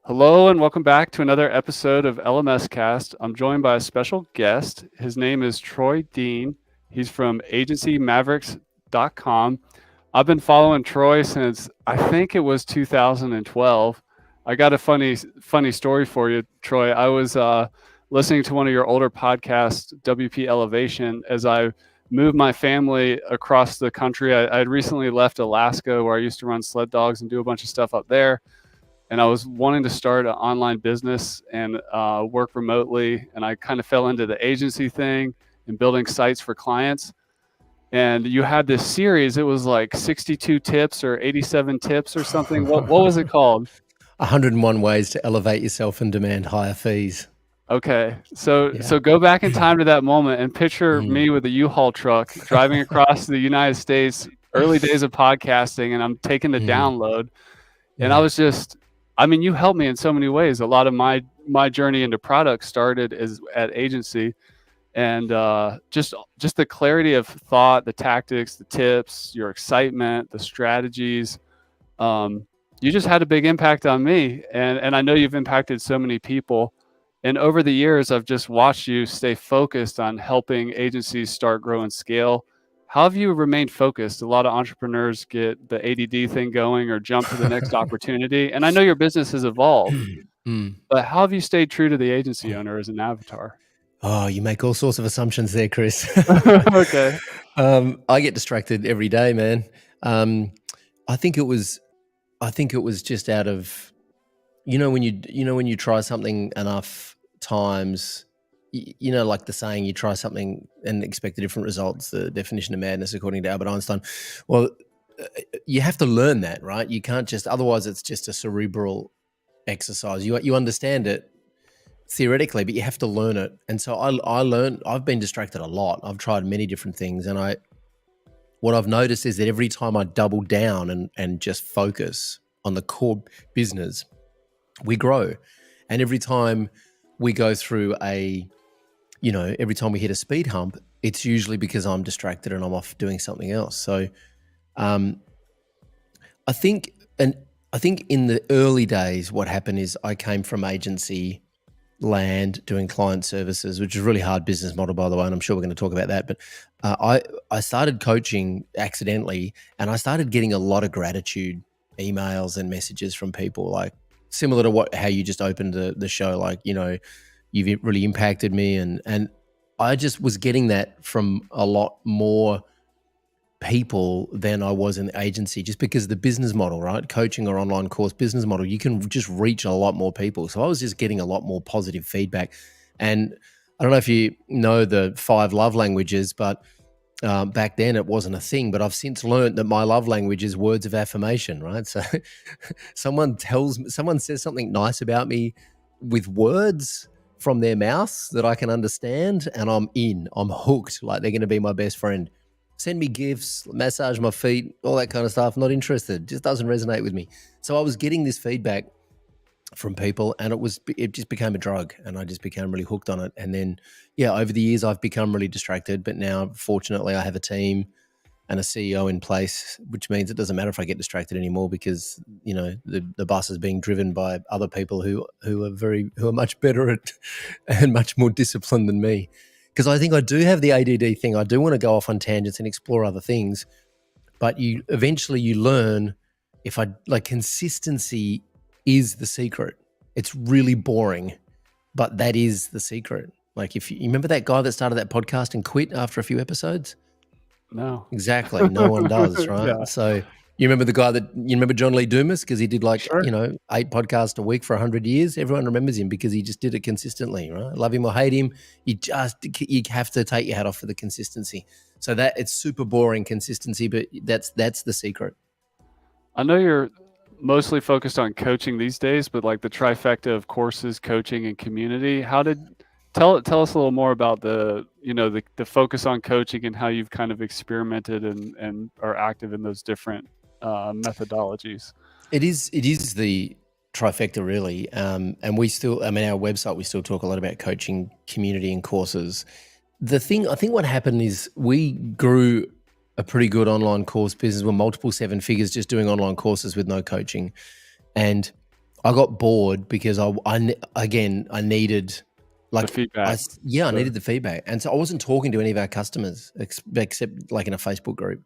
Hello and welcome back to another episode of LMS Cast. I'm joined by a special guest. His name is Troy Dean. He's from agencymavericks.com. I've been following Troy since I think it was 2012. I got a funny story for you, Troy. I was listening to one of your older podcasts, WP Elevation, as I moved my family across the country. I had recently left Alaska, where I used to run sled dogs and do a bunch of stuff up there, and I was wanting to start an online business and work remotely. And I kind of fell into the agency thing and building sites for clients. And you had this series. It was like 62 tips or 87 tips or something. What was it called? 101 ways to elevate yourself and demand higher fees. Okay, so go back in time to that moment and picture me with a U-Haul truck driving across the United States, early days of podcasting, and I'm taking the download. And I was just, I mean, you helped me in so many ways. A lot of my journey into product started at agency, and just the clarity of thought, the tactics, the tips, your excitement, the strategies. You just had a big impact on me, and I know you've impacted so many people. And over the years, I've just watched you stay focused on helping agencies start, grow, and scale. How have you remained focused? A lot of entrepreneurs get the ADD thing going or jump to the next opportunity. And I know your business has evolved, but how have you stayed true to the agency owner as an avatar? Oh, you make all sorts of assumptions there, Chris. Okay. I get distracted every day, man. I think it was just out of, when you try something enough times, like the saying, you try something and expect a different results, the definition of madness, according to Albert Einstein. Well, you have to learn that, right? You can't just, otherwise it's just a cerebral exercise. You understand it theoretically, but you have to learn it. And so I've been distracted a lot. I've tried many different things. And what I've noticed is that every time I double down and just focus on the core business, we grow. And every time we go through every time we hit a speed hump, it's usually because I'm distracted and I'm off doing something else. So I think in the early days, what happened is I came from agency land doing client services, which is a really hard business model, by the way, and I'm sure we're going to talk about that. But I started coaching accidentally, and I started getting a lot of gratitude emails and messages from people, like similar to how you just opened the show, like, you've really impacted me. And I just was getting that from a lot more people than I was in the agency, just because the business model, right? Coaching or online course business model, you can just reach a lot more people. So I was just getting a lot more positive feedback. And I don't know if you know the 5 love languages, but back then it wasn't a thing, but I've since learned that my love language is words of affirmation, right? So someone says something nice about me with words from their mouth that I can understand, and I'm hooked, like they're going to be my best friend. Send me gifts, massage my feet, all that kind of stuff. Not interested, just doesn't resonate with me. So I was getting this feedback from people, and it just became a drug, and I just became really hooked on it. And then, over the years, I've become really distracted. But now, fortunately, I have a team and a CEO in place, which means it doesn't matter if I get distracted anymore, because the bus is being driven by other people who are much better at and much more disciplined than me. Because I think I do have the ADD thing. I do want to go off on tangents and explore other things, but eventually you learn, consistency is the secret. It's really boring, but that is the secret. Like, if you remember that guy that started that podcast and quit after a few episodes? No. Exactly. No one does, right? Yeah. So you remember John Lee Dumas, because he did Sure. 8 podcasts a week for 100 years. Everyone remembers him because he just did it consistently, right? Love him or hate him, you have to take your hat off for the consistency. So that it's super boring consistency, but that's the secret. I know you're mostly focused on coaching these days, but like the trifecta of courses, coaching, and community. Tell us a little more about the focus on coaching and how you've kind of experimented and are active in those different methodologies. It is the trifecta, really. And our website, we still talk a lot about coaching, community, and courses. I think what happened is we grew a pretty good online course business. We're multiple 7 figures just doing online courses with no coaching. And I got bored because I needed like the feedback. I needed the feedback, and so I wasn't talking to any of our customers except like in a Facebook group,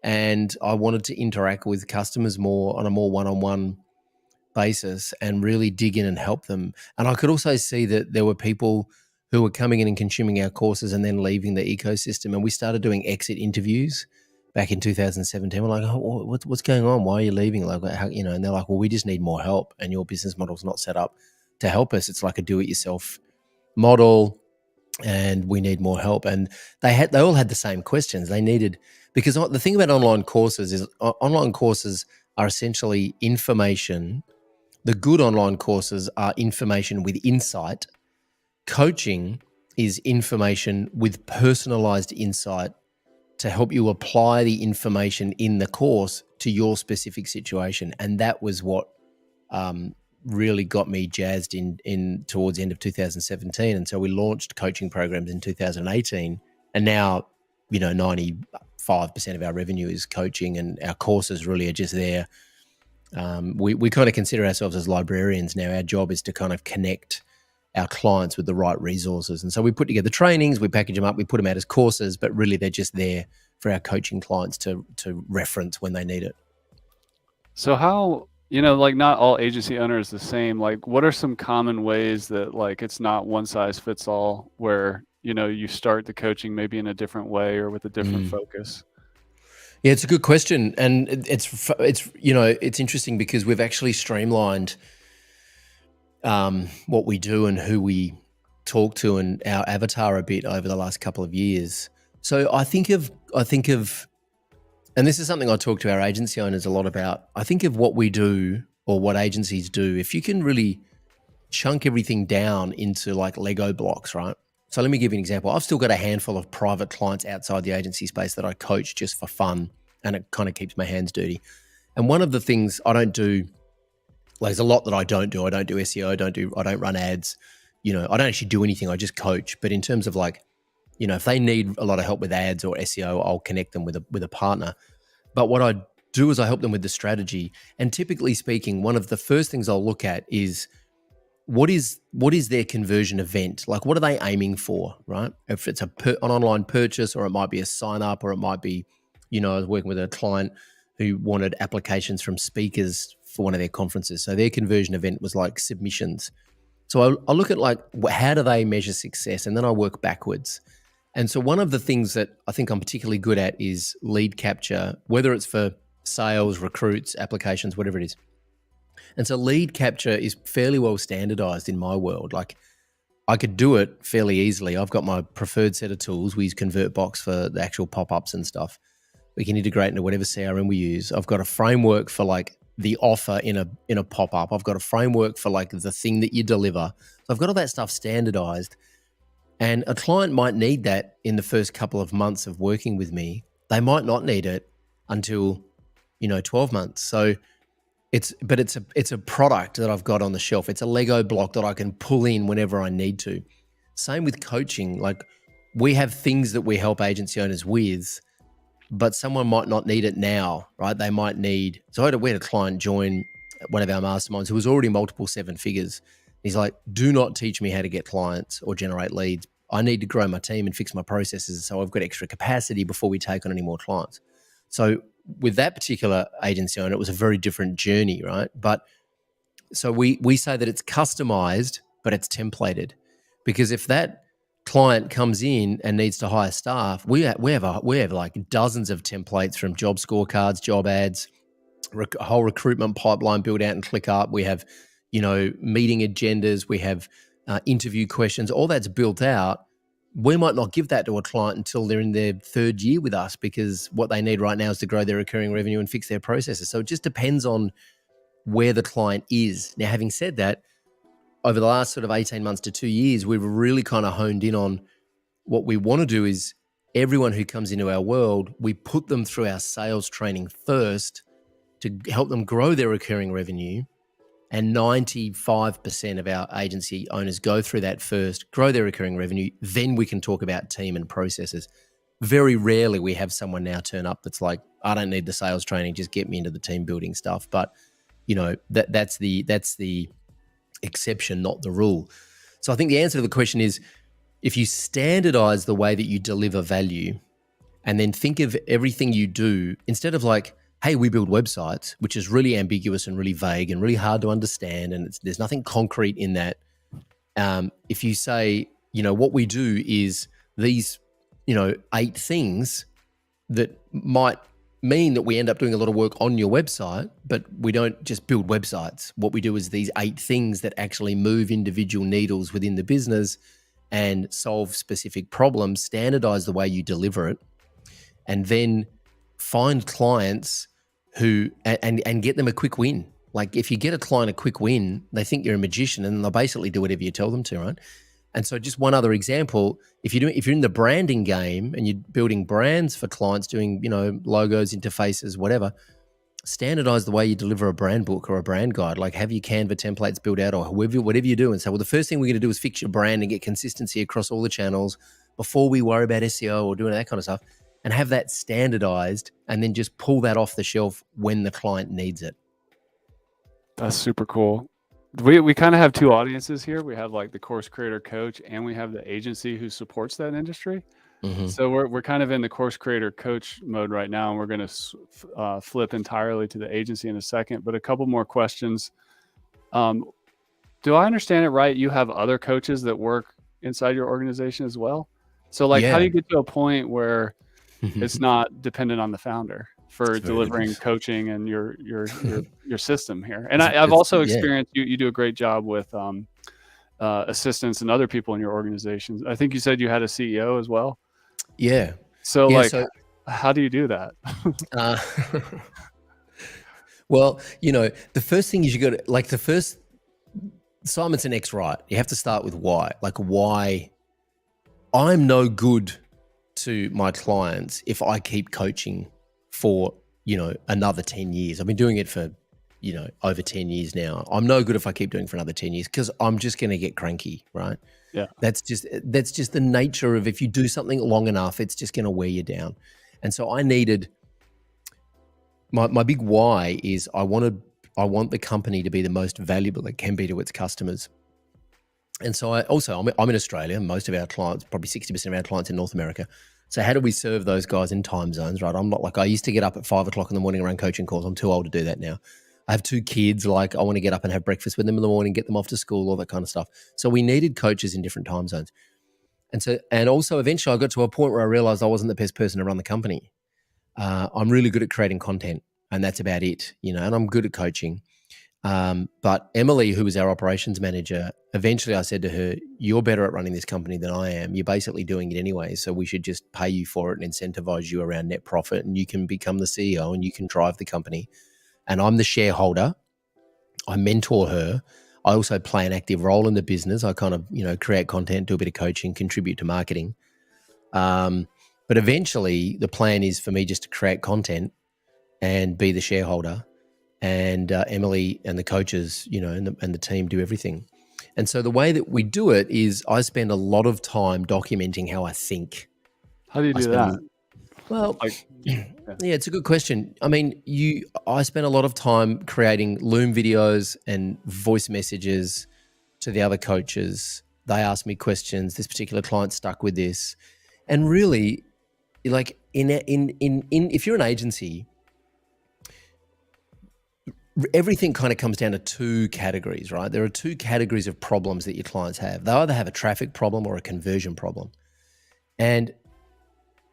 and I wanted to interact with customers more on a more one-on-one basis and really dig in and help them. And I could also see that there were people who were coming in and consuming our courses and then leaving the ecosystem. And we started doing exit interviews back in 2017. We're like, oh, what's going on? Why are you leaving? Like, how, and they're like, well, we just need more help, and your business model's not set up to help us. It's like a do-it-yourself model, and we need more help. And they all had the same questions. They needed, because the thing about online courses is online courses are essentially information. The good online courses are information with insight. Coaching is information with personalized insight to help you apply the information in the course to your specific situation. And that was what really got me jazzed in towards the end of 2017. And so we launched coaching programs in 2018. And now, 95% of our revenue is coaching, and our courses really are just there. We kind of consider ourselves as librarians now. Our job is to kind of connect our clients with the right resources. And so we put together trainings, we package them up, we put them out as courses, but really they're just there for our coaching clients to reference when they need it. So how, like not all agency owners the same, like what are some common ways that like it's not one size fits all, where, you start the coaching maybe in a different way or with a different focus? Yeah, it's a good question. And it's interesting because we've actually streamlined what we do and who we talk to and our avatar a bit over the last couple of years. So I think of, and this is something I talk to our agency owners a lot about. I think of what we do or what agencies do, if you can really chunk everything down into like Lego blocks, right? So let me give you an example. I've still got a handful of private clients outside the agency space that I coach just for fun, and it kind of keeps my hands dirty. And one of the things I don't do, like there's a lot that I don't do. I don't do SEO. I don't run ads. I don't actually do anything. I just coach. But in terms of like, if they need a lot of help with ads or SEO, I'll connect them with a partner. But what I do is I help them with the strategy. And typically speaking, one of the first things I'll look at is what is their conversion event? Like, what are they aiming for, right? If it's an online purchase, or it might be a sign up, or it might be, I was working with a client who wanted applications from speakers for one of their conferences. So their conversion event was like submissions. So I look at like, how do they measure success? And then I work backwards. And so one of the things that I think I'm particularly good at is lead capture, whether it's for sales, recruits, applications, whatever it is. And so lead capture is fairly well standardized in my world. Like I could do it fairly easily. I've got my preferred set of tools. We use ConvertBox for the actual pop-ups and stuff. We can integrate into whatever CRM we use. I've got a framework for like the offer in a pop-up. I've got a framework for like the thing that you deliver. So I've got all that stuff standardized. And a client might need that in the first couple of months of working with me. They might not need it until, 12 months. So it's a product that I've got on the shelf. It's a Lego block that I can pull in whenever I need to. Same with coaching. Like we have things that we help agency owners with, but someone might not need it now, right? They might need, so we had a client join one of our masterminds who was already multiple seven figures. He's like, do not teach me how to get clients or generate leads. I need to grow my team and fix my processes so I've got extra capacity before we take on any more clients. So with that particular agency owner, it was a very different journey, right? But so we say that it's customized, but it's templated, because if that client comes in and needs to hire staff, we have like dozens of templates, from job scorecards, job ads, a whole recruitment pipeline built out and ClickUp. We have, meeting agendas. We have interview questions. All that's built out. We might not give that to a client until they're in their third year with us, because what they need right now is to grow their recurring revenue and fix their processes. So it just depends on where the client is. Now, having said that, over the last sort of 18 months to 2 years, we've really kind of honed in on what we want to do is everyone who comes into our world, we put them through our sales training first to help them grow their recurring revenue. And 95% of our agency owners go through that first, grow their recurring revenue. Then we can talk about team and processes. Very rarely we have someone now turn up that's like, I don't need the sales training, just get me into the team building stuff. But that's the exception, not the rule. So I think the answer to the question is, if you standardize the way that you deliver value, and then think of everything you do, instead of like, hey, we build websites, which is really ambiguous and really vague and really hard to understand, and there's nothing concrete in that. If you say, what we do is these, 8 things that might mean that we end up doing a lot of work on your website, but we don't just build websites. What we do is these 8 things that actually move individual needles within the business and solve specific problems, standardize the way you deliver it, and then find clients who and get them a quick win. Like if you get a client a quick win, they think you're a magician and they'll basically do whatever you tell them to, right? And so just one other example, if you're in the branding game and you're building brands for clients, doing, logos, interfaces, whatever, standardize the way you deliver a brand book or a brand guide. Like have your Canva templates built out or whatever you do, and say, well, the first thing we're going to do is fix your brand and get consistency across all the channels before we worry about SEO or doing that kind of stuff, and have that standardized and then just pull that off the shelf when the client needs it. That's super cool. We kind of have 2 audiences here. We have like the course creator coach, and we have the agency who supports that industry. Mm-hmm. So we're kind of in the course creator coach mode right now, and we're going to flip entirely to the agency in a second. But a couple more questions. Do I understand it right? You have other coaches that work inside your organization as well. So like, how do you get to a point where it's not dependent on the founder for delivering coaching and your system here? And I've also experienced you do a great job with assistants and other people in your organizations. I think you said you had a CEO as well. Yeah. So how do you do that? Well, the first thing is you got to, like, the first Simon's an X, right? You have to start with why. Like, why I'm no good to my clients if I keep coaching for, another 10 years. I've been doing it for, over 10 years now. I'm no good if I keep doing it for another 10 years because I'm just going to get cranky, right? Yeah. That's just the nature of, if you do something long enough, it's just going to wear you down. And so I needed, my big why is I want the company to be the most valuable it can be to its customers. And so I'm in Australia. Most of our clients, probably 60% of our clients in North America. So how do we serve those guys in time zones, right? I'm not like, I used to get up at 5 o'clock in the morning and run coaching calls. I'm too old to do that now. I have 2 kids. Like I want to get up and have breakfast with them in the morning, get them off to school, all that kind of stuff. So we needed coaches in different time zones. And also eventually I got to a point where I realized I wasn't the best person to run the company. I'm really good at creating content and that's about it, and I'm good at coaching. But Emily, who was our operations manager, eventually I said to her, you're better at running this company than I am. You're basically doing it anyway. So we should just pay you for it and incentivize you around net profit, and you can become the CEO and you can drive the company. And I'm the shareholder. I mentor her. I also play an active role in the business. I kind of, create content, do a bit of coaching, contribute to marketing. But eventually the plan is for me just to create content and be the shareholder. And Emily and the coaches, and the team do everything. And so the way that we do it is I spend a lot of time documenting how I think. How do you do that? Well, yeah, it's a good question. I mean, I spend a lot of time creating Loom videos and voice messages to the other coaches. They ask me questions. This particular client stuck with this. And really, like if you're an agency, everything kind of comes down to 2 categories, right? There are 2 categories of problems that your clients have. They either have a traffic problem or a conversion problem. And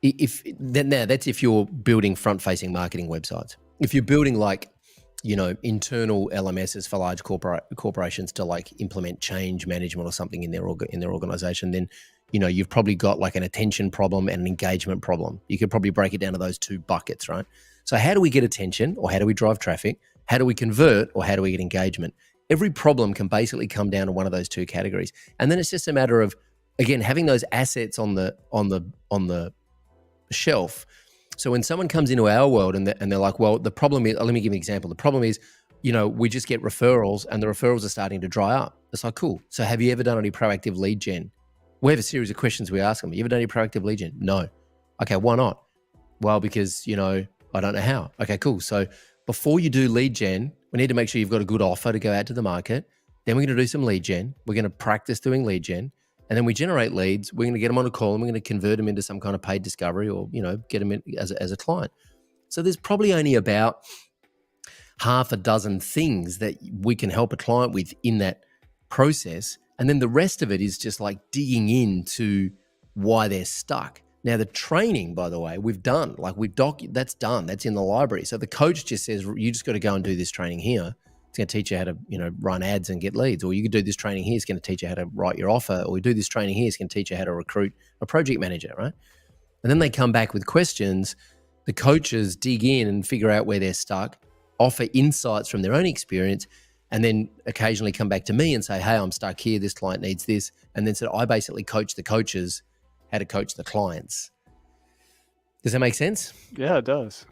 that's if you're building front-facing marketing websites. If you're building internal LMSs for large corporations to like implement change management or something in their organization, then you've probably got like an attention problem and an engagement problem. You could probably break it down to those 2 buckets, right? So how do we get attention, or how do we drive traffic? How do we convert, or how do we get engagement? Every problem can basically come down to one of those 2 categories. And then it's just a matter of, again, having those assets on the shelf. So when someone comes into our world and they're like, well, the problem is, let me give you an example. The problem is, we just get referrals and the referrals are starting to dry up. It's like, cool. So have you ever done any proactive lead gen? We have a series of questions we ask them. You ever done any proactive lead gen? No. Okay, why not? Well, because, I don't know how. Okay, cool. So before you do lead gen, we need to make sure you've got a good offer to go out to the market. Then we're going to do some lead gen. We're going to practice doing lead gen. And then we generate leads. We're going to get them on a call and we're going to convert them into some kind of paid discovery or, get them in as a client. So there's probably only about half a dozen things that we can help a client with in that process. And then the rest of it is just like digging into why they're stuck. Now, the training, by the way, we've done, that's done. That's in the library. So the coach just says, you just got to go and do this training here. It's going to teach you how to, run ads and get leads. Or you could do this training here. It's going to teach you how to write your offer. Or we do this training here. It's going to teach you how to recruit a project manager, right? And then they come back with questions. The coaches dig in and figure out where they're stuck, offer insights from their own experience, and then occasionally come back to me and say, hey, I'm stuck here. This client needs this. And then so I basically coach the coaches how to coach the clients. Does that make sense? Yeah, it does.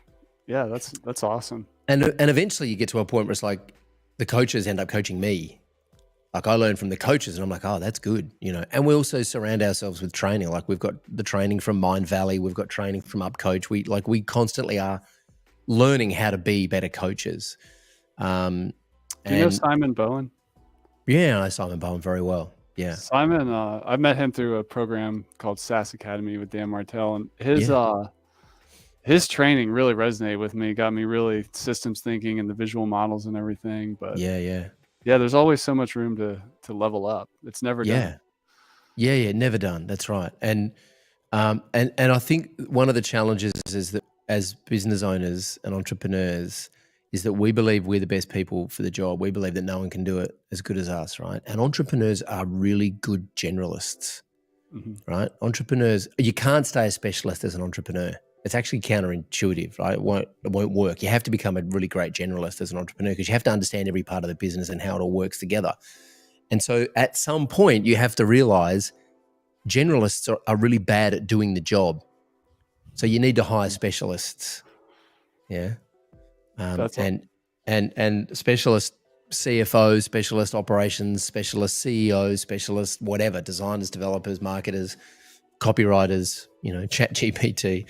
Yeah, that's awesome. And eventually you get to a point where it's like the coaches end up coaching me. Like I learn from the coaches and I'm like, oh, that's good, And we also surround ourselves with training. Like we've got the training from Mind Valley. We've got training from UpCoach. We constantly are learning how to be better coaches. Do you know Simon Bowen? Yeah, I know Simon Bowen very well. Yeah. Simon, I met him through a program called SaaS Academy with Dan Martell, and his training really resonated with me, got me really systems thinking and the visual models and everything. But yeah, there's always so much room to level up. It's never done. Yeah, never done. That's right. And I think one of the challenges is that as business owners and entrepreneurs is that we believe we're the best people for the job. We believe that no one can do it as good as us, right? And entrepreneurs are really good generalists, right? Entrepreneurs, you can't stay a specialist as an entrepreneur. It's actually counterintuitive, right? It won't work. You have to become a really great generalist as an entrepreneur because you have to understand every part of the business and how it all works together. And so at some point you have to realize generalists are really bad at doing the job. So you need to hire specialists. Yeah. And specialist CFOs, specialist operations, specialist CEOs, specialist whatever, designers, developers, marketers, copywriters, ChatGPT.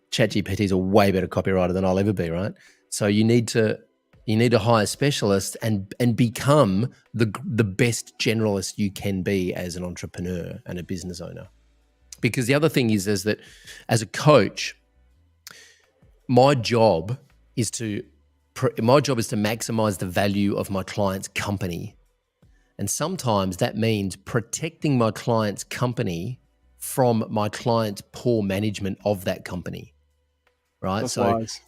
ChatGPT is a way better copywriter than I'll ever be, right? So you need to hire specialists and become the best generalist you can be as an entrepreneur and a business owner. Because the other thing is that as a coach, my job is to maximize the value of my client's company. And sometimes that means protecting my client's company from my client's poor management of that company, right? That's wise.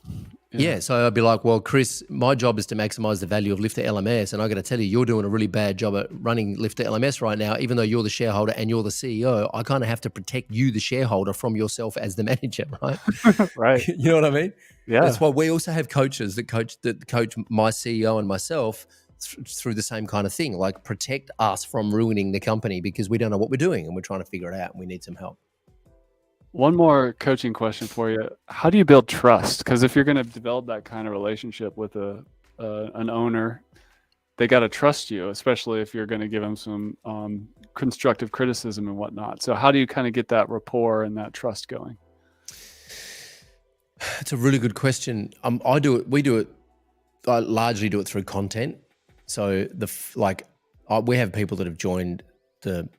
Yeah, so I'd be like, well, Chris, my job is to maximize the value of Lifter LMS, and I got to tell you, you're doing a really bad job at running Lifter LMS right now. Even though you're the shareholder and you're the CEO, I kind of have to protect you, the shareholder, from yourself as the manager, right? Right. You know what I mean? Yeah. That's why we also have coaches that coach my CEO and myself through the same kind of thing, like protect us from ruining the company because we don't know what we're doing and we're trying to figure it out and we need some help. One more coaching question for you. How do you build trust? Because if you're going to develop that kind of relationship with an owner, they got to trust you, especially if you're going to give them some constructive criticism and whatnot. So how do you kind of get that rapport and that trust going? It's a really good question. I largely do it through content. So we have people that have joined the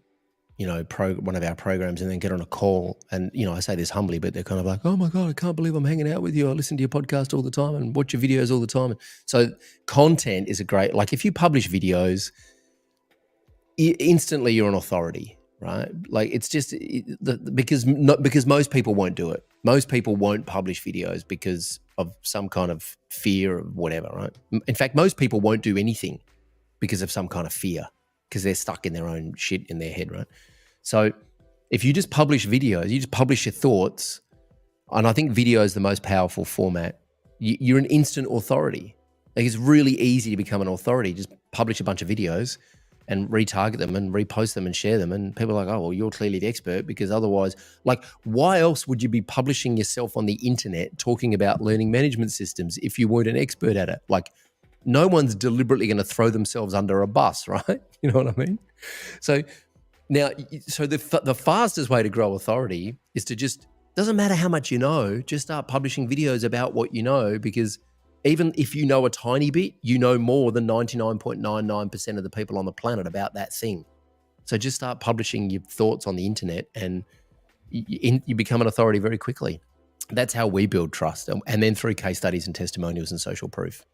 one of our programs and then get on a call. And, I say this humbly, but they're kind of like, oh my God, I can't believe I'm hanging out with you. I listen to your podcast all the time and watch your videos all the time. So content is if you publish videos, instantly you're an authority, right? Like it's just because most people won't do it. Most people won't publish videos because of some kind of fear or whatever, right? In fact, most people won't do anything because of some kind of fear because they're stuck in their own shit in their head, right? So if you just publish videos, you just publish your thoughts, and I think video is the most powerful format, you're an instant authority. Like it's really easy to become an authority. Just publish a bunch of videos and retarget them and repost them and share them. And people are like, oh, well, you're clearly the expert because otherwise, why else would you be publishing yourself on the internet talking about learning management systems if you weren't an expert at it? No one's deliberately going to throw themselves under a bus, right? You know what I mean? So now, the fastest way to grow authority is to doesn't matter how much you know, just start publishing videos about what you know, because even if you know a tiny bit, you know more than 99.99% of the people on the planet about that thing. So just start publishing your thoughts on the internet, and you become an authority very quickly. That's how we build trust, and then through case studies and testimonials and social proof.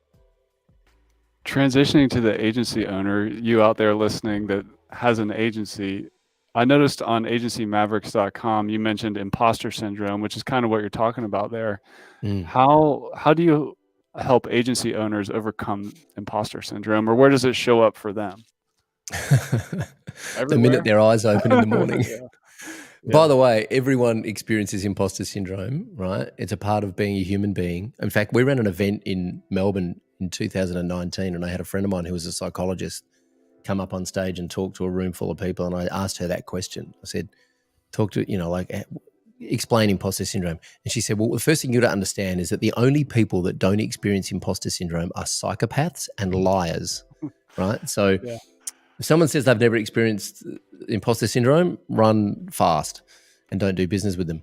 Transitioning to the agency owner, you out there listening that has an agency, I noticed on agencymavericks.com, you mentioned imposter syndrome, which is kind of what you're talking about there. How do you help agency owners overcome imposter syndrome, or where does it show up for them? The minute their eyes open in the morning. By the way, everyone experiences imposter syndrome, right? It's a part of being a human being. In fact, we ran an event in Melbourne in 2019, and I had a friend of mine who was a psychologist come up on stage and talk to a room full of people, and I asked her that question. I said, explain imposter syndrome. And she said, well, the first thing you got to understand is that the only people that don't experience imposter syndrome are psychopaths and liars, right? So if someone says they've never experienced imposter syndrome, run fast and don't do business with them.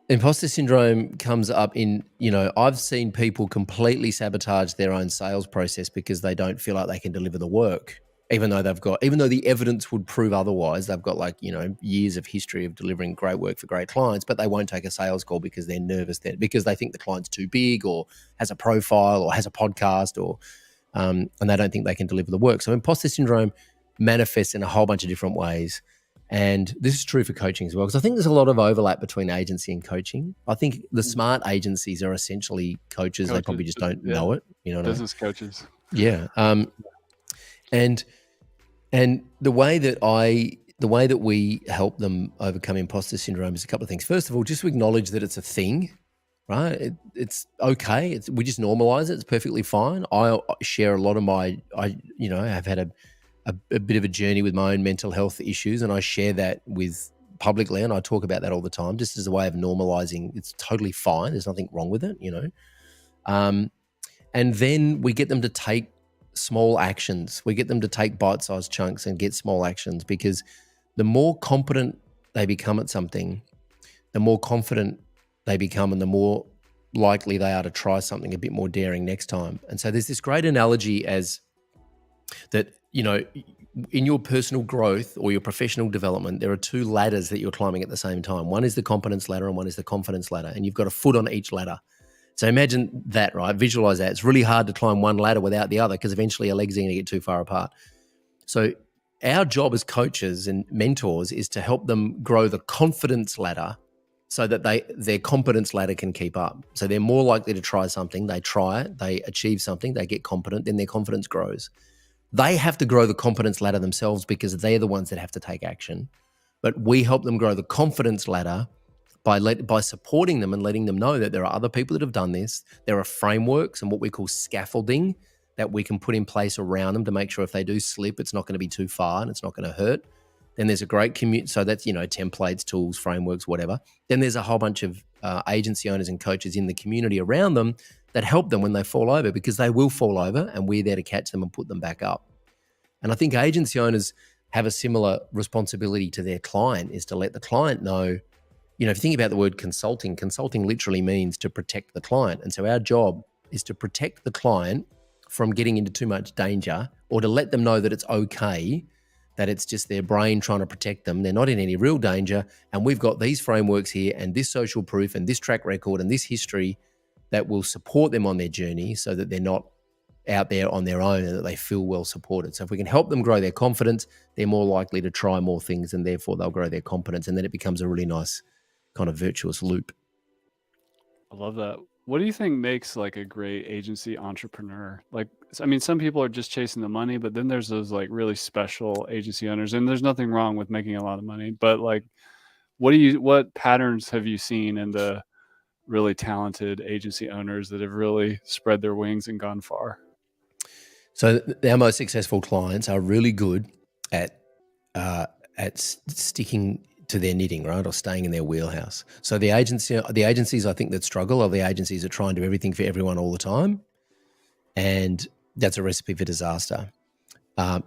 Imposter syndrome comes up in, I've seen people completely sabotage their own sales process because they don't feel like they can deliver the work, even though the evidence would prove otherwise. They've got years of history of delivering great work for great clients, but they won't take a sales call because they're nervous, because they think the client's too big or has a profile or has a podcast and they don't think they can deliver the work. So imposter syndrome manifests in a whole bunch of different ways. And this is true for coaching as well, because I think there's a lot of overlap between agency and coaching. I think the smart agencies are essentially coaches. They probably just don't know it. Business coaches. Yeah. And the way that we help them overcome imposter syndrome is a couple of things. First of all, just to acknowledge that it's a thing, right? It's okay. We just normalize it. It's perfectly fine. I share a lot of I've had a bit of a journey with my own mental health issues, and I share that with publicly, and I talk about that all the time, just as a way of normalizing. It's totally fine. There's nothing wrong with it, and then we get them to take small actions. We get them to take bite-sized chunks and get small actions, because the more competent they become at something, the more confident they become, and the more likely they are to try something a bit more daring next time. And so there's this great analogy as that, in your personal growth or your professional development, there are two ladders that you're climbing at the same time. One is the competence ladder and one is the confidence ladder, and you've got a foot on each ladder. So imagine that, right? Visualize that. It's really hard to climb one ladder without the other, because eventually your legs are going to get too far apart. So our job as coaches and mentors is to help them grow the confidence ladder so that their competence ladder can keep up. So they're more likely to try something. They try it, they achieve something, they get competent, then their confidence grows. They have to grow the competence ladder themselves, because they're the ones that have to take action. But we help them grow the confidence ladder by supporting them and letting them know that there are other people that have done this. There are frameworks and what we call scaffolding that we can put in place around them to make sure if they do slip, it's not going to be too far and it's not going to hurt. Then there's a great community. So that's, templates, tools, frameworks, whatever. Then there's a whole bunch of agency owners and coaches in the community around them that help them when they fall over, because they will fall over, and we're there to catch them and put them back up. And I think agency owners have a similar responsibility to their client, is to let the client know, if you think about the word consulting literally means to protect the client. And so our job is to protect the client from getting into too much danger, or to let them know that it's okay, that it's just their brain trying to protect them. They're not in any real danger. And we've got these frameworks here and this social proof and this track record and this history that will support them on their journey, so that they're not out there on their own and that they feel well supported. So if we can help them grow their confidence, they're more likely to try more things, and therefore they'll grow their competence. And then it becomes a really nice kind of virtuous loop. I love that. What do you think makes a great agency entrepreneur? Some people are just chasing the money, but then there's those really special agency owners, and there's nothing wrong with making a lot of money, but what patterns have you seen in the really talented agency owners that have really spread their wings and gone far? So our most successful clients are really good at sticking to their knitting, right, or staying in their wheelhouse. So the agencies I think that struggle are the agencies that try and do everything for everyone all the time, and that's a recipe for disaster.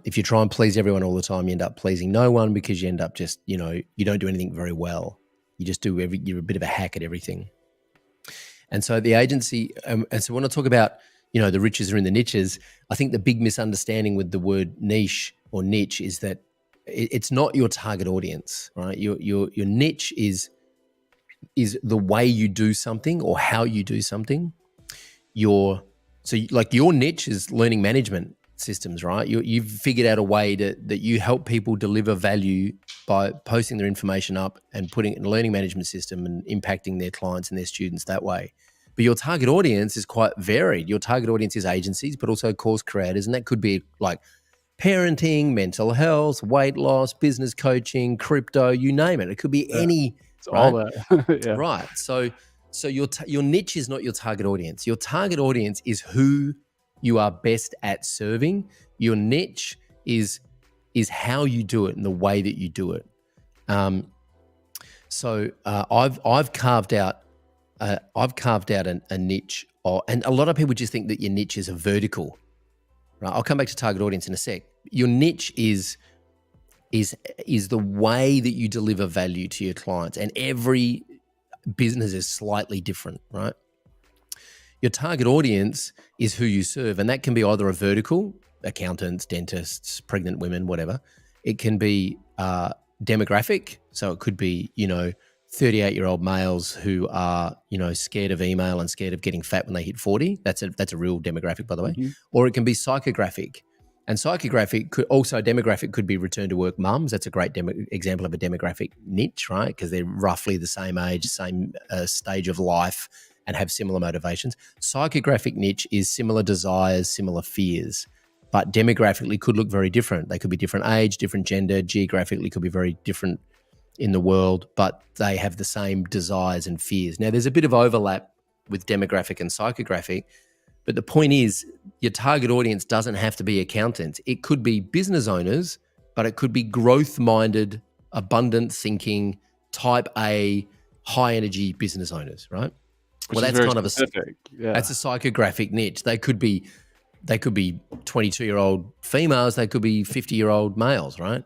If you try and please everyone all the time, you end up pleasing no one, because you end up just you don't do anything very well. You just you're a bit of a hack at everything. And so the agency, and so when I talk about, the riches are in the niches, I think the big misunderstanding with the word niche or niche is that it's not your target audience, right? Your niche is the way you do something or how you do something. Your niche is learning management systems, right? You've figured out a way that you help people deliver value by posting their information up and putting it in a learning management system and impacting their clients and their students that way. But your target audience is quite varied. Your target audience is agencies, but also course creators. And that could be like parenting, mental health, weight loss, business coaching, crypto, you name it. It could be any, it's right? all that. Yeah. Right. So your niche is not your target audience. Your target audience is who you are best at serving. Your niche is how you do it and the way that you do it. I've carved out a niche, and a lot of people just think that your niche is a vertical. Right. I'll come back to target audience in a sec. Your niche is the way that you deliver value to your clients, and every business is slightly different, right? Your target audience is who you serve, and that can be either a vertical, accountants, dentists, pregnant women, whatever. It can be demographic, so it could be 38-year-old males who are scared of email and scared of getting fat when they hit 40. That's a real demographic, by the way. Mm-hmm. Or it can be psychographic. And psychographic demographic could be return to work mums. That's a great example of a demographic niche, right? Because they're roughly the same age, same stage of life, and have similar motivations. Psychographic niche is similar desires, similar fears, but demographically could look very different. They could be different age, different gender, geographically could be very different in the world, but they have the same desires and fears. Now, there's a bit of overlap with demographic and psychographic, but the point is your target audience doesn't have to be accountants. It could be business owners, but it could be growth-minded, abundant thinking, type A, high-energy business owners, right? That's kind of specific. That's a psychographic niche. They could be 22-year-old females. They could be 50-year-old males, right?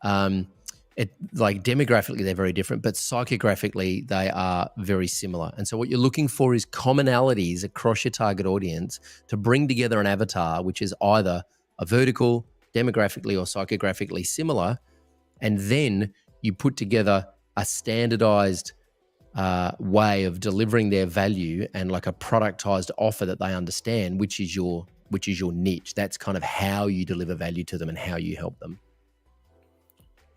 Demographically, they're very different, but psychographically, they are very similar. And so what you're looking for is commonalities across your target audience to bring together an avatar, which is either a vertical, demographically, or psychographically similar. And then you put together a standardized way of delivering their value and like a productized offer that they understand, which is your niche. That's kind of how you deliver value to them and how you help them.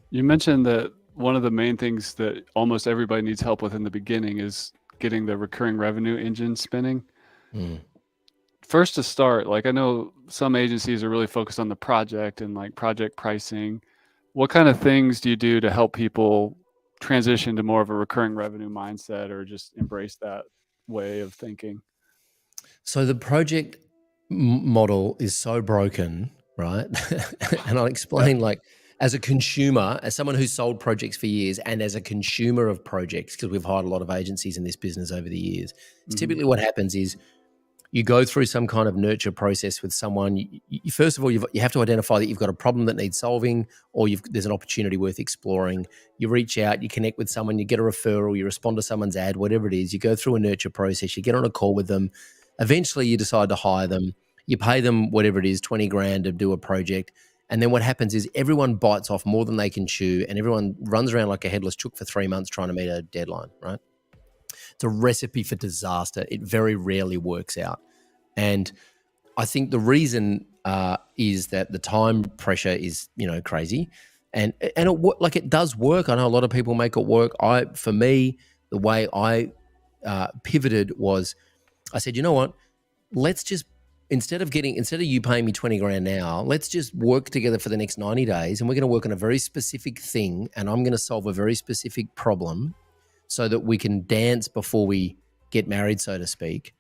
You mentioned that one of the main things that almost everybody needs help with in the beginning is getting the recurring revenue engine spinning. First to start, I know some agencies are really focused on the project and project pricing. What kind of things do you do to help people transition to more of a recurring revenue mindset or just embrace that way of thinking? So the project model is so broken, right? And I'll explain as a consumer, as someone who's sold projects for years, and as a consumer of projects, because we've hired a lot of agencies in this business over the years, typically what happens is you go through some kind of nurture process with someone. First of all, you have to identify that you've got a problem that needs solving, or there's an opportunity worth exploring. You reach out, you connect with someone, you get a referral, you respond to someone's ad, whatever it is. You go through a nurture process, you get on a call with them. Eventually, you decide to hire them. You pay them whatever it is, 20 grand to do a project. And then what happens is everyone bites off more than they can chew, and everyone runs around like a headless chook for 3 months trying to meet a deadline, right? It's a recipe for disaster. It very rarely works out. And I think the reason is that the time pressure is, crazy. And it does work. I know a lot of people make it work. For me, the way I pivoted was I said, you know what, let's just, instead of you paying me 20 grand now, let's just work together for the next 90 days. And we're going to work on a very specific thing. And I'm going to solve a very specific problem so that we can dance before we get married, so to speak.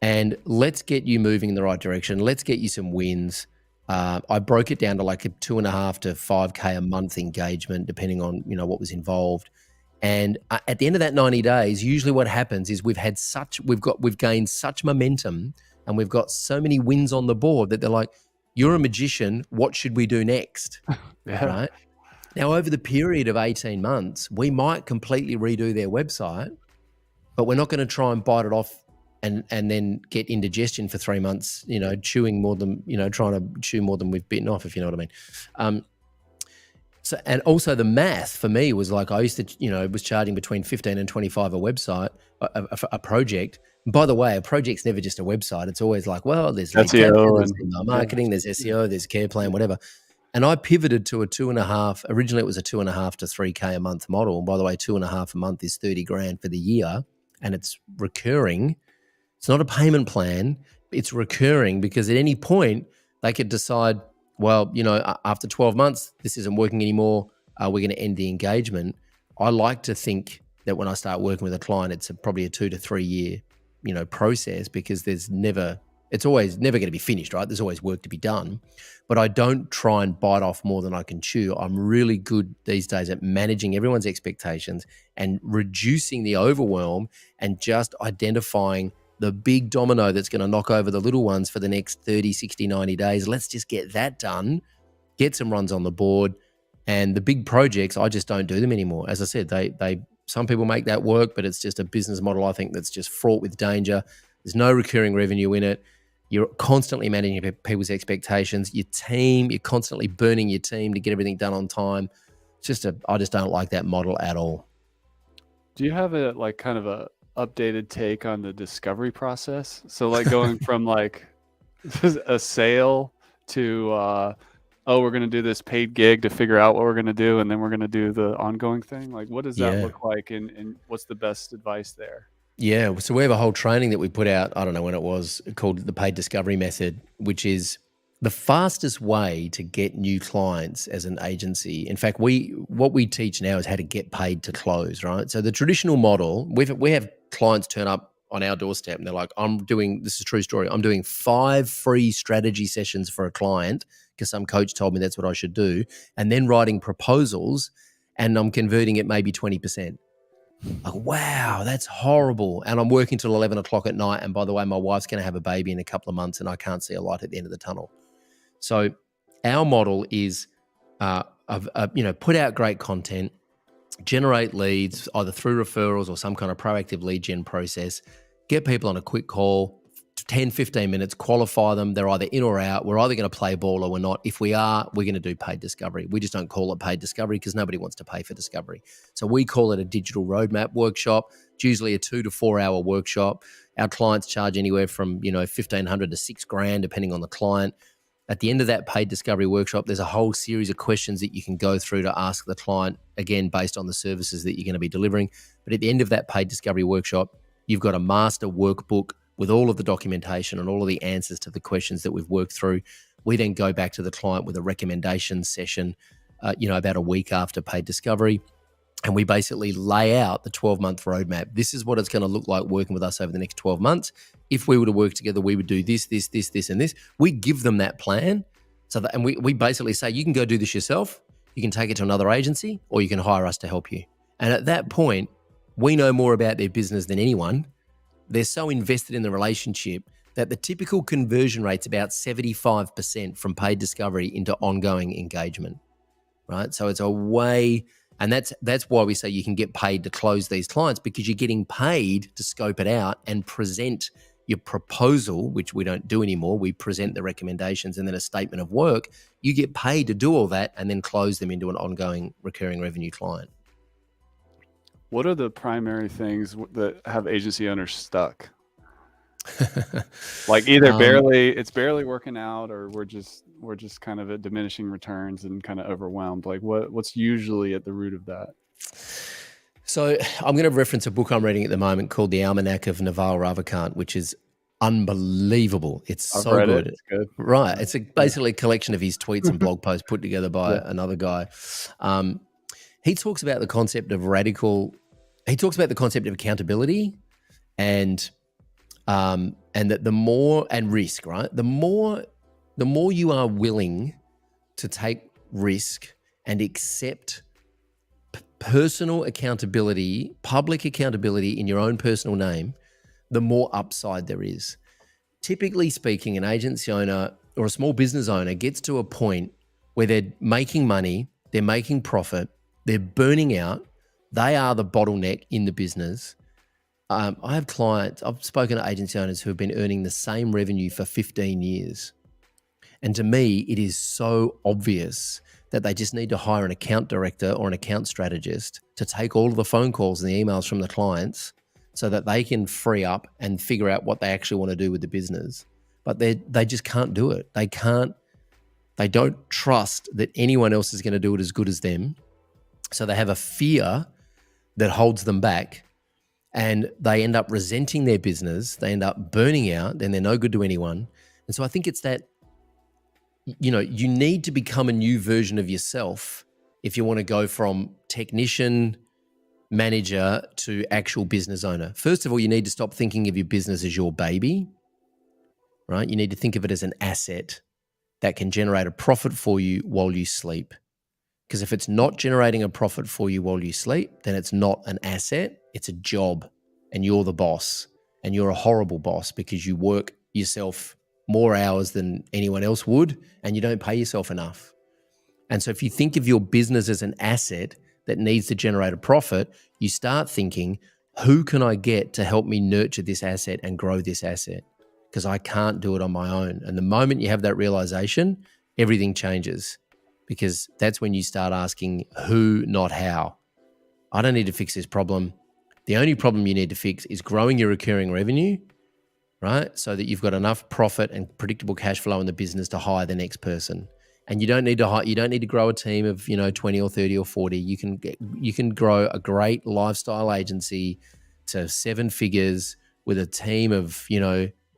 And let's get you moving in the right direction. Let's get you some wins. I broke it down to a 2.5 to 5K a month engagement, depending on, what was involved. And at the end of that 90 days, usually what happens is we've gained such momentum, and we've got so many wins on the board that they're like, you're a magician. What should we do next? Yeah. Right? Now, over the period of 18 months, we might completely redo their website, but we're not going to try and bite it off and then get indigestion for 3 months, chewing more than, trying to chew more than we've bitten off, if you know what I mean. So, and also the math for me was like, I used to, was charging between 15 and 25 a website, a project. By the way, a project's never just a website. It's always like, well, there's lead capture, there's email marketing, there's SEO, there's care plan, whatever. And I pivoted to a 2.5. Originally, it was a 2.5 to 3K a month model. And by the way, 2.5 a month is 30 grand for the year, and it's recurring. It's not a payment plan. It's recurring, because at any point they could decide, well, after 12 months, this isn't working anymore. We're going to end the engagement. I like to think that when I start working with a client, it's probably a 2 to 3 year, process, because it's always never going to be finished, right? There's always work to be done, but I don't try and bite off more than I can chew. I'm really good these days at managing everyone's expectations and reducing the overwhelm, and just identifying the big domino that's going to knock over the little ones for the next 30, 60, 90 days. Let's just get that done, get some runs on the board. And the big projects, I just don't do them anymore. As I said, some people make that work, but it's just a business model, I think, that's just fraught with danger. There's no recurring revenue in it. You're constantly managing people's expectations. Your team, you're constantly burning your team to get everything done on time. I just don't like that model at all. Do you have kind of a updated take on the discovery process? So like going from like a sale to we're going to do this paid gig to figure out what we're going to do, and then we're going to do the ongoing thing. Like, what does that look like, and what's the best advice there? Yeah, so we have a whole training that we put out, I don't know when it was, called the Paid Discovery Method, which is the fastest way to get new clients as an agency. In fact, what we teach now is how to get paid to close, right? So the traditional model, we have clients turn up on our doorstep and they're like, this is a true story, I'm doing 5 free strategy sessions for a client because some coach told me that's what I should do, and then writing proposals, and I'm converting at maybe 20%. Like, wow, that's horrible. And I'm working till 11 o'clock at night. And by the way, my wife's going to have a baby in a couple of months, and I can't see a light at the end of the tunnel. So our model is, put out great content, generate leads either through referrals or some kind of proactive lead gen process, get people on a quick call, 10, 15 minutes, qualify them. They're either in or out. We're either going to play ball or we're not. If we are, we're going to do paid discovery. We just don't call it paid discovery because nobody wants to pay for discovery. So we call it a digital roadmap workshop. It's usually a 2 to 4 hour workshop. Our clients charge anywhere from, $1,500 to $6,000, depending on the client. At the end of that paid discovery workshop, there's a whole series of questions that you can go through to ask the client, again, based on the services that you're going to be delivering. But at the end of that paid discovery workshop, you've got a master workbook with all of the documentation and all of the answers to the questions that we've worked through. We then go back to the client with a recommendation session, about a week after paid discovery. And we basically lay out the 12-month roadmap. This is what it's going to look like working with us over the next 12 months. If we were to work together, we would do this, this, this, this, and this. We give them that plan. And we basically say, you can go do this yourself. You can take it to another agency, or you can hire us to help you. And at that point, we know more about their business than anyone. They're so invested in the relationship that the typical conversion rate's about 75% from paid discovery into ongoing engagement, right? So it's a way, and that's why we say you can get paid to close these clients, because you're getting paid to scope it out and present your proposal, which we don't do anymore. We present the recommendations and then a statement of work. You get paid to do all that and then close them into an ongoing recurring revenue client. What are the primary things that have agency owners stuck? Like either it's barely working out, or we're just kind of at diminishing returns and kind of overwhelmed. Like what's usually at the root of that? So I'm going to reference a book I'm reading at the moment called The Almanac of Naval Ravikant, which is unbelievable. It's so good. It's good. Right. It's basically a collection of his tweets and blog posts put together by another guy. He talks about the concept of accountability and that the more, and risk, right? The more you are willing to take risk and accept personal accountability, public accountability in your own personal name, the more upside there is. Typically speaking, an agency owner or a small business owner gets to a point where they're making money, they're making profit, they're burning out, they are the bottleneck in the business, I have clients, I've spoken to agency owners who have been earning the same revenue for 15 years. And to me, it is so obvious that they just need to hire an account director or an account strategist to take all of the phone calls and the emails from the clients so that they can free up and figure out what they actually want to do with the business. But they just can't do it. They don't trust that anyone else is going to do it as good as them. So they have a fear that holds them back, and they end up resenting their business. They end up burning out, then they're no good to anyone. And so I think it's that, you know, you need to become a new version of yourself if you want to go from technician, manager to actual business owner. First of all, you need to stop thinking of your business as your baby, right? You need to think of it as an asset that can generate a profit for you while you sleep. Because if it's not generating a profit for you while you sleep, then it's not an asset, it's a job, and you're the boss. And you're a horrible boss because you work yourself more hours than anyone else would, and you don't pay yourself enough. And so if you think of your business as an asset that needs to generate a profit, you start thinking, who can I get to help me nurture this asset and grow this asset? Because I can't do it on my own. And the moment you have that realization, everything changes, because that's when you start asking who, not how. I don't need to fix this problem. The only problem you need to fix is growing your recurring revenue, right? So that you've got enough profit and predictable cash flow in the business to hire the next person. And you don't need to grow a team of, 20 or 30 or 40. You can grow a great lifestyle agency to 7 figures with a team of,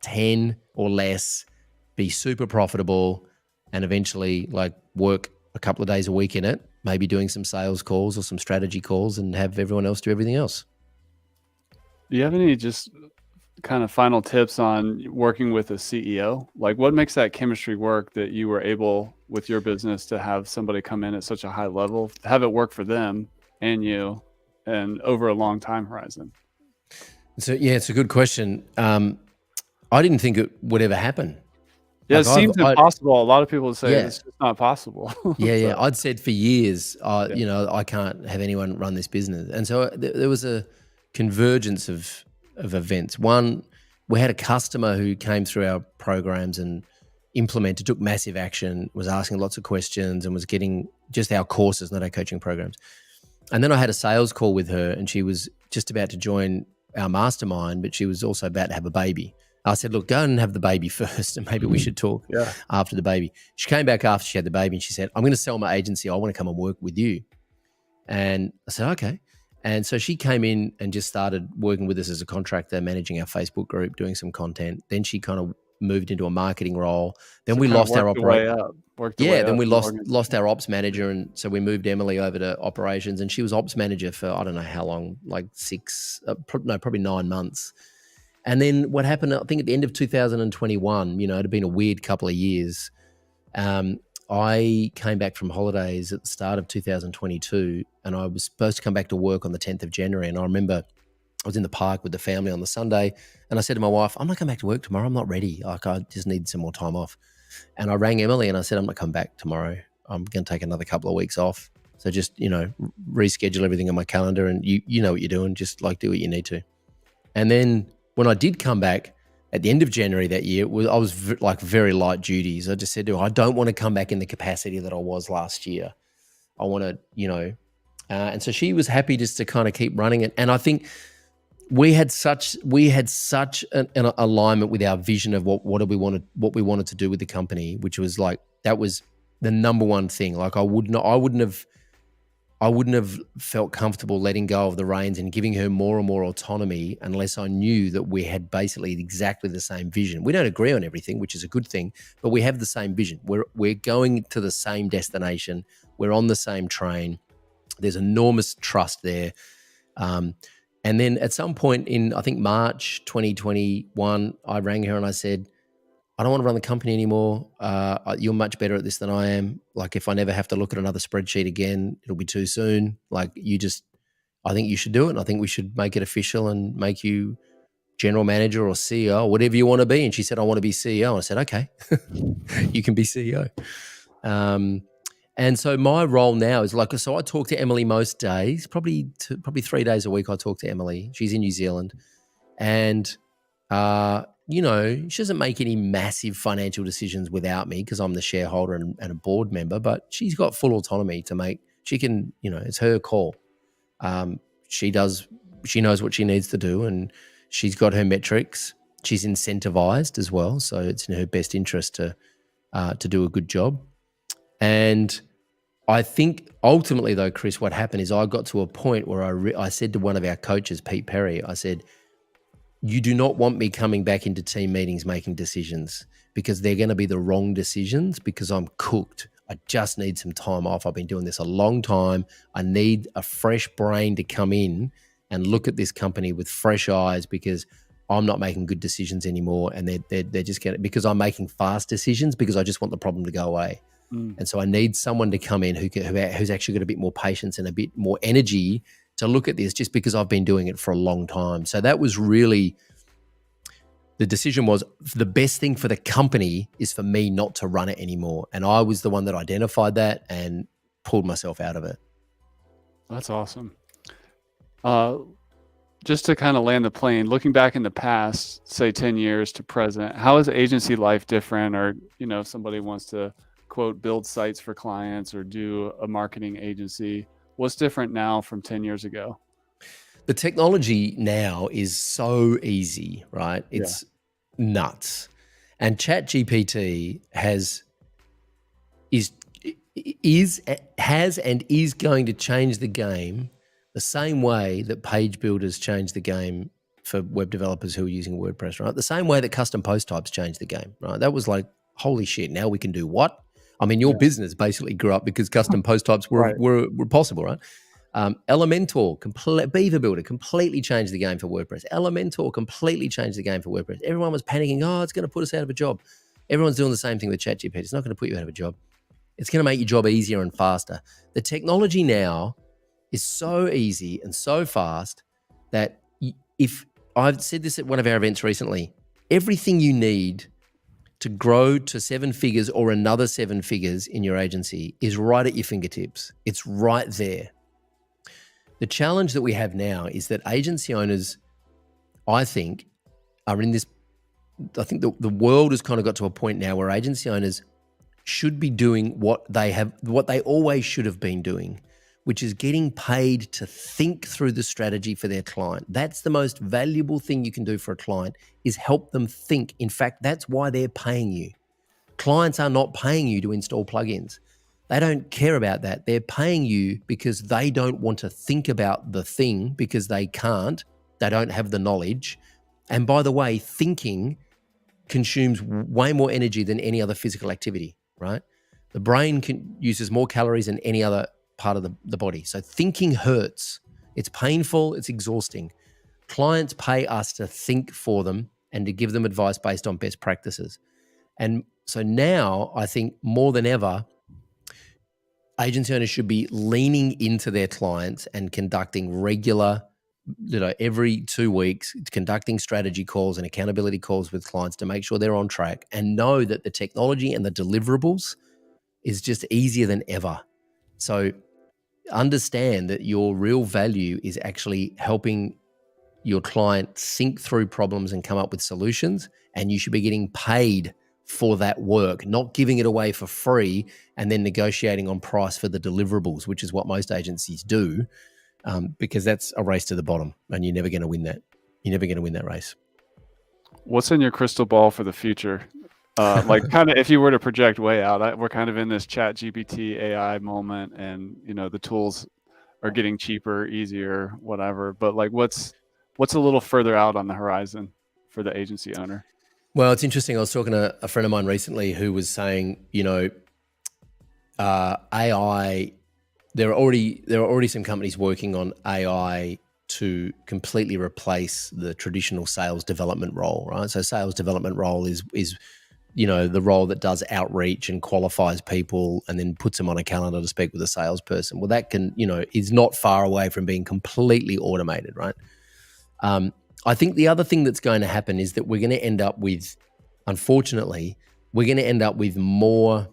10 or less, be super profitable, and eventually work a couple of days a week in it, maybe doing some sales calls or some strategy calls, and have everyone else do everything else. Do you have any just kind of final tips on working with a CEO? Like, what makes that chemistry work that you were able with your business to have somebody come in at such a high level, have it work for them and you, and over a long time horizon? So yeah, it's a good question. I didn't think it would ever happen. Yeah, it seems impossible. A lot of people say it's just not possible. Yeah. I'd said for years, I can't have anyone run this business. And so there was a convergence of events. One, we had a customer who came through our programs and took massive action, was asking lots of questions, and was getting just our courses, not our coaching programs. And then I had a sales call with her, and she was just about to join our mastermind, but she was also about to have a baby. I said, look, go and have the baby first, and maybe we should talk after the baby. She came back after she had the baby, and she said, I'm going to sell my agency. I want to come and work with you. And I said, okay. And so she came in and just started working with us as a contractor, managing our Facebook group, doing some content. Then she kind of moved into a marketing role. Then we lost our operator. Then we lost our ops manager. And so we moved Emily over to operations, and she was ops manager for, I don't know how long, probably 9 months. And then what happened, I think at the end of 2021, it had been a weird couple of years. I came back from holidays at the start of 2022, and I was supposed to come back to work on the 10th of January. And I remember I was in the park with the family on the Sunday, and I said to my wife, I'm not coming back to work tomorrow. I'm not ready. I just need some more time off. And I rang Emily and I said, I'm not coming back tomorrow. I'm going to take another couple of weeks off. So just, reschedule everything on my calendar, and you know what you're doing. Just do what you need to. And then when I did come back at the end of January that year, I was very light duties. I just said to her, I don't want to come back in the capacity that I was last year. I want to, and so she was happy just to kind of keep running it. And I think we had such an alignment with our vision of what we wanted to do with the company, which was that was the number one thing. I wouldn't have felt comfortable letting go of the reins and giving her more and more autonomy unless I knew that we had basically exactly the same vision. We don't agree on everything, which is a good thing, but we have the same vision. We're going to the same destination. We're on the same train. There's enormous trust there. And then at some point in, I think, March 2021, I rang her and I said, I don't want to run the company anymore. You're much better at this than I am. If I never have to look at another spreadsheet again, it'll be too soon. I think you should do it. And I think we should make it official and make you general manager or CEO, or whatever you want to be. And she said, I want to be CEO. And I said, okay, you can be CEO. And so my role now is so I talk to Emily most days, probably 3 days a week. I talk to Emily. She's in New Zealand. And, she doesn't make any massive financial decisions without me because I'm the shareholder and a board member, but she's got full autonomy to make, she can, it's her call. She knows what she needs to do, and she's got her metrics. She's incentivized as well. So it's in her best interest to do a good job. And I think ultimately though, Chris, what happened is I got to a point where I said to one of our coaches, Pete Perry, I said, you do not want me coming back into team meetings making decisions, because they're going to be the wrong decisions, because I'm cooked. I just need some time off. I've been doing this a long time. I need a fresh brain to come in and look at this company with fresh eyes, because I'm not making good decisions anymore. And they're just getting, because I'm making fast decisions because I just want the problem to go away. And so I need someone to come in who's actually got a bit more patience and a bit more energy to look at this, just because I've been doing it for a long time. So that was really, the decision was, the best thing for the company is for me not to run it anymore. And I was the one that identified that and pulled myself out of it. That's awesome. Just to kind of land the plane, looking back in the past, say 10 years to present, how is agency life different? Or, if somebody wants to, quote, build sites for clients or do a marketing agency, what's different now from 10 years ago? The technology now is so easy, right? It's nuts. And ChatGPT has and is going to change the game the same way that page builders changed the game for web developers who are using WordPress, right? The same way that custom post types changed the game, right? That was like, holy shit, now we can do what? I mean, your business basically grew up because custom post types were possible, right? Elementor, Beaver Builder completely changed the game for WordPress. Elementor completely changed the game for WordPress. Everyone was panicking, it's going to put us out of a job. Everyone's doing the same thing with ChatGPT. It's not going to put you out of a job. It's going to make your job easier and faster. The technology now is so easy and so fast that if I've said this at one of our events recently, everything you need to grow to 7 figures or another 7 figures in your agency is right at your fingertips. It's right there. The challenge that we have now is that agency owners, I think, are in this, I think the world has kind of got to a point now where agency owners should be doing what they always should have been doing, which is getting paid to think through the strategy for their client. That's the most valuable thing you can do for a client, is help them think. In fact, that's why they're paying you. Clients are not paying you to install plugins. They don't care about that. They're paying you because they don't want to think about the thing, because they can't. They don't have the knowledge. And by the way, thinking consumes way more energy than any other physical activity, right? The brain uses more calories than any other part of the body. So thinking hurts. It's painful. It's exhausting. Clients pay us to think for them and to give them advice based on best practices. And so now I think more than ever, agency owners should be leaning into their clients and conducting regular, every 2 weeks, conducting strategy calls and accountability calls with clients to make sure they're on track, and know that the technology and the deliverables is just easier than ever. So understand that your real value is actually helping your client think through problems and come up with solutions, and you should be getting paid for that work, not giving it away for free and then negotiating on price for the deliverables, which is what most agencies do, because that's a race to the bottom, and you're never going to win that. You're never going to win that race. What's in your crystal ball for the future? Like kind of if you were to project way out, we're kind of in this ChatGPT AI moment, and the tools are getting cheaper, easier, whatever. But like, what's a little further out on the horizon for the agency owner? Well, it's interesting. I was talking to a friend of mine recently who was saying, AI. There are already some companies working on AI to completely replace the traditional sales development role, right? So sales development role is the role that does outreach and qualifies people and then puts them on a calendar to speak with a salesperson. Well, that can, is not far away from being completely automated, right? I think the other thing that's going to happen is that we're going to end up with, unfortunately, more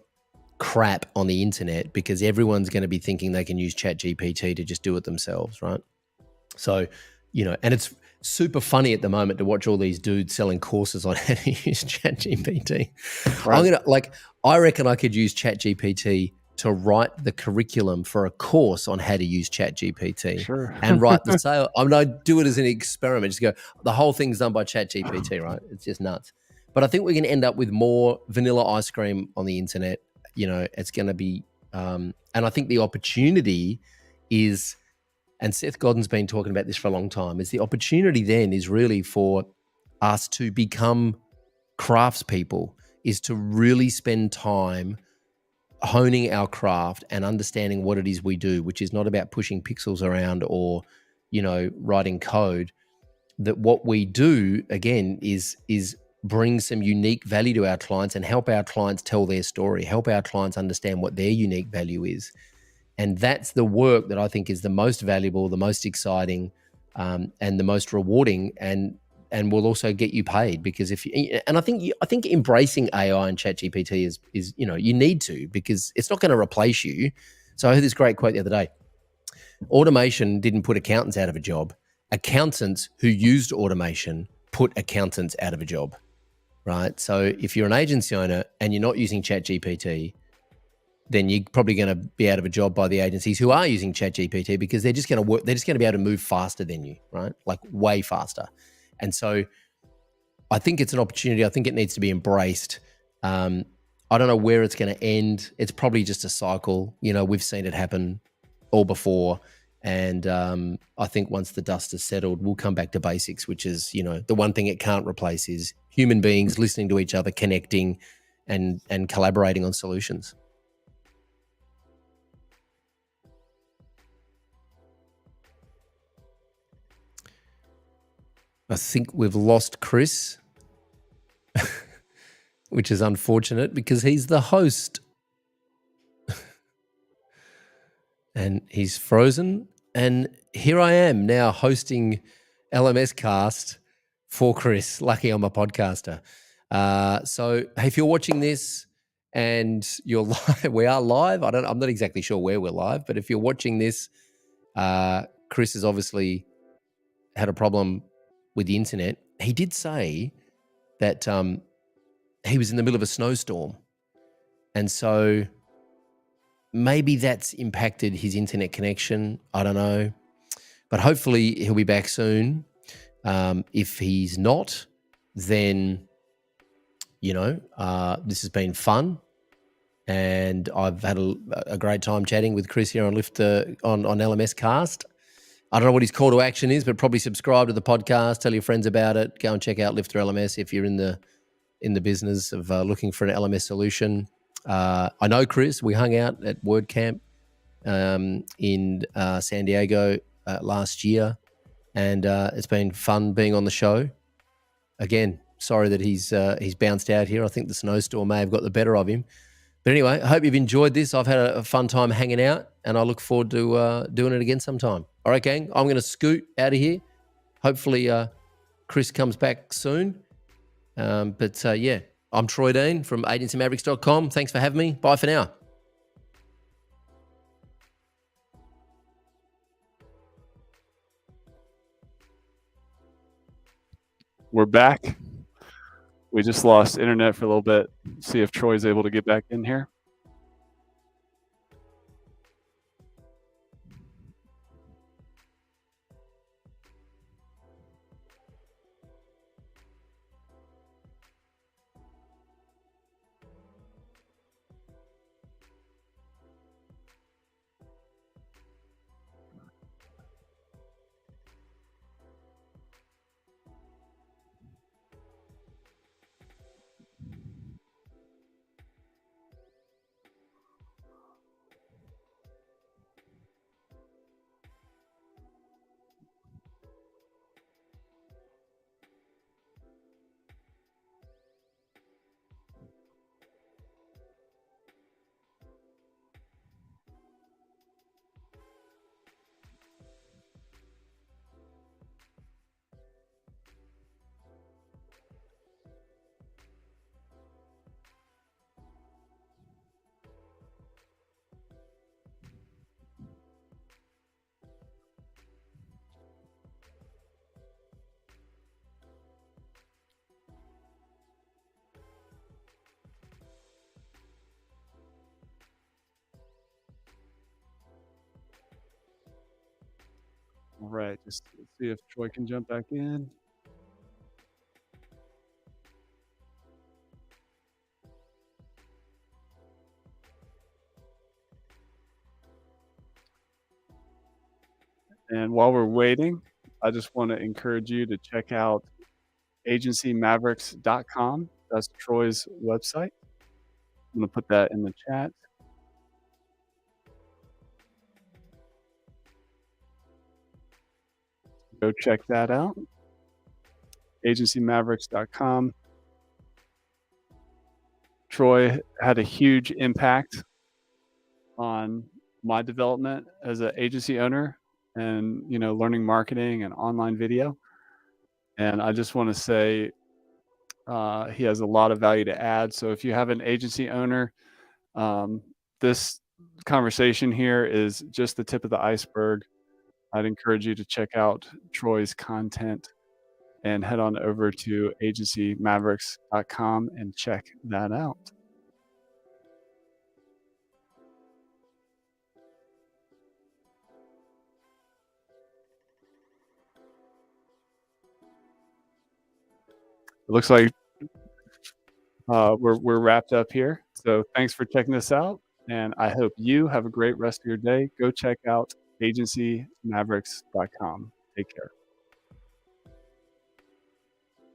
crap on the internet, because everyone's going to be thinking they can use ChatGPT to just do it themselves, right? So, and it's super funny at the moment to watch all these dudes selling courses on how to use ChatGPT. Right. I reckon I could use ChatGPT to write the curriculum for a course on how to use ChatGPT Sure. and write the sale. I mean, I do it as an experiment. Just go, the whole thing's done by ChatGPT, right? It's just nuts. But I think we're going to end up with more vanilla ice cream on the internet. You know, it's going to be, and I think the opportunity is, and Seth Godin's been talking about this for a long time, is the opportunity then is really for us to become craftspeople, is to really spend time honing our craft and understanding what it is we do, which is not about pushing pixels around or, you know, writing code. That what we do again is bring some unique value to our clients and help our clients tell their story, help our clients understand what their unique value is. And that's the work that I think is the most valuable, the most exciting, and the most rewarding, and will also get you paid. Because if you, and I think embracing AI and ChatGPT is you know, you need to, because it's not going to replace you. So I heard this great quote the other day: automation didn't put accountants out of a job. Accountants who used automation put accountants out of a job. Right. So if you're an agency owner and you're not using ChatGPT, then you're probably going to be out of a job by the agencies who are using ChatGPT, because they're just going to work. They're just going to be able to move faster than you, right? Like way faster. And so I think it's an opportunity. I think it needs to be embraced. I don't know where it's going to end. It's probably just a cycle. You know, we've seen it happen all before. And I think once the dust has settled, we'll come back to basics, which is, you know, the one thing it can't replace is human beings listening to each other, connecting and collaborating on solutions. I think we've lost Chris, which is unfortunate because he's the host. And he's frozen. And here I am now hosting LMS Cast for Chris. Lucky I'm a podcaster. So hey, if you're watching this and you're live, we are live. I'm not exactly sure where we're live, but if you're watching this, Chris has obviously had a problem with the internet. He did say that he was in the middle of a snowstorm. And so maybe that's impacted his internet connection. I don't know. But hopefully he'll be back soon. If he's not, then, you know, this has been fun. And I've had a great time chatting with Chris here on on LMS Cast. I don't know what his call to action is, but probably subscribe to the podcast, tell your friends about it, go and check out Lifter LMS if you're in the business of looking for an LMS solution. I know Chris. We hung out at WordCamp in San Diego last year, and it's been fun being on the show. Again, sorry that he's bounced out here. I think the snowstorm may have got the better of him. But anyway, I hope you've enjoyed this. I've had a fun time hanging out, and I look forward to doing it again sometime. All right, gang, I'm going to scoot out of here. Hopefully Chris comes back soon. But yeah, I'm Troy Dean from agencymavericks.com. Thanks for having me. Bye for now. We're back. We just lost internet for a little bit. See if Troy's able to get back in here. All right, just see if Troy can jump back in. And while we're waiting, I just want to encourage you to check out agencymavericks.com. That's Troy's website. I'm going to put that in the chat. Go check that out. agencymavericks.com. Troy had a huge impact on my development as an agency owner and, learning marketing and online video. And I just want to say he has a lot of value to add. So if you have an agency owner, this conversation here is just the tip of the iceberg. I'd encourage you to check out Troy's content and head on over to agencymavericks.com and check that out. It looks like we're wrapped up here. So thanks for checking this out, and I hope you have a great rest of your day. Go check out agencymavericks.com. Take care.